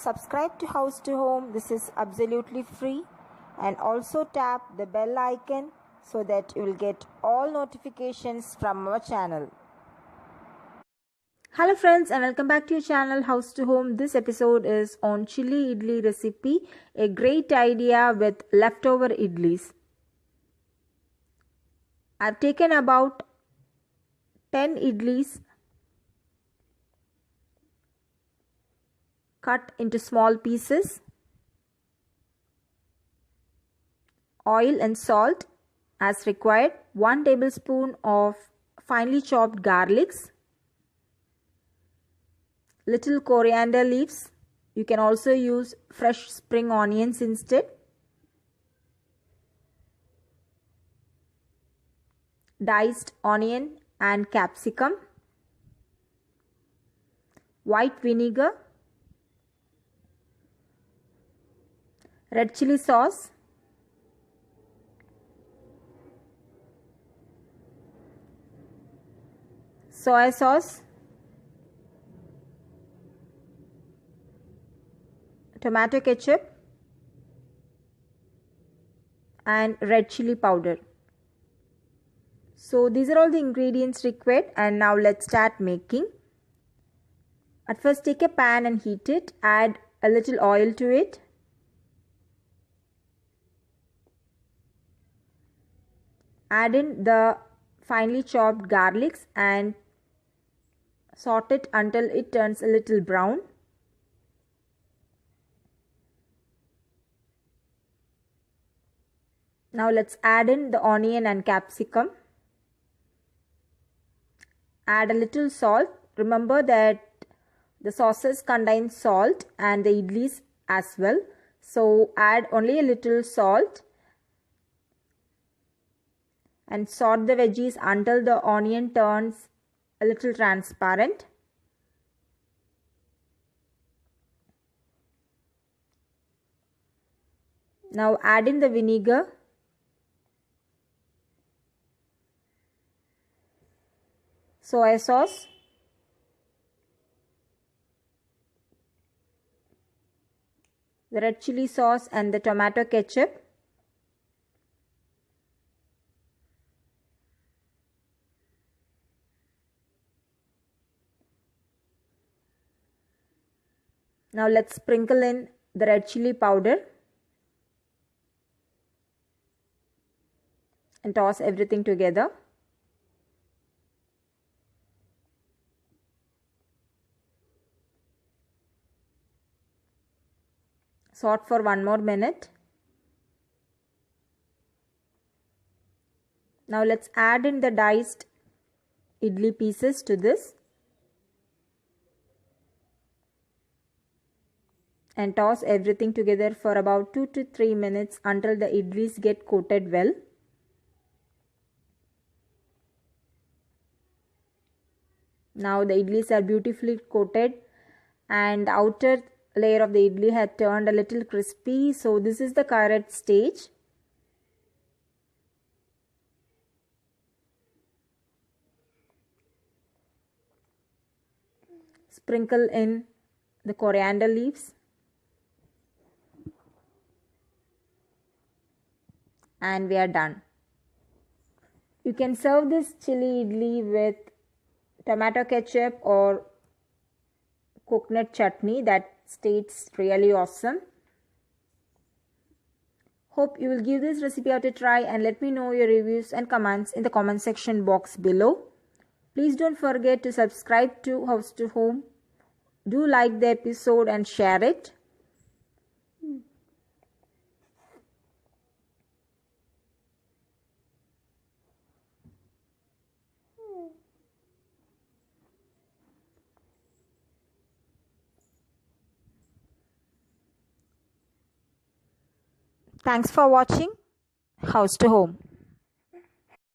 subscribe to House to Home. This is absolutely free, and also tap the bell icon so that you will get all notifications from our channel. Hello friends, and welcome back to your channel House to Home. This episode is on chili idli recipe, a great idea with leftover idlis. I've taken about 10 idlis, cut into small pieces, oil and salt as required, 1 tablespoon of finely chopped garlics, little coriander leaves. You can also use fresh spring onions instead. Diced onion and capsicum, white vinegar, red chili sauce, soy sauce, tomato ketchup, and red chili powder. So these are all the ingredients required, and now let's start making. At first, take a pan and heat it. Add a little oil to it. Add in the finely chopped garlics and saute it until it turns a little brown. Now let's add in the onion and capsicum. Add a little salt. Remember that the sauces contain salt and the idlis as well. So add only a little salt and saute the veggies until the onion turns a little transparent. Now add in the vinegar, soy sauce, the red chili sauce and the tomato ketchup. Now let's sprinkle in the red chili powder and toss everything together. Saute for 1 more minute. Now let's add in the diced idli pieces to this and toss everything together for about 2 to 3 minutes until the idlis get coated well. Now the idlis are beautifully coated and the outer layer of the idli had turned a little crispy. So this is the correct stage. Sprinkle in the coriander leaves and we are done. You can serve this chili idli with tomato ketchup or coconut chutney. That tastes really awesome. Hope you will give this recipe a try and let me know your reviews and comments in the comment section box below. Please don't forget to subscribe to House to Home. Do like the episode and share it. Thanks for watching House to Home.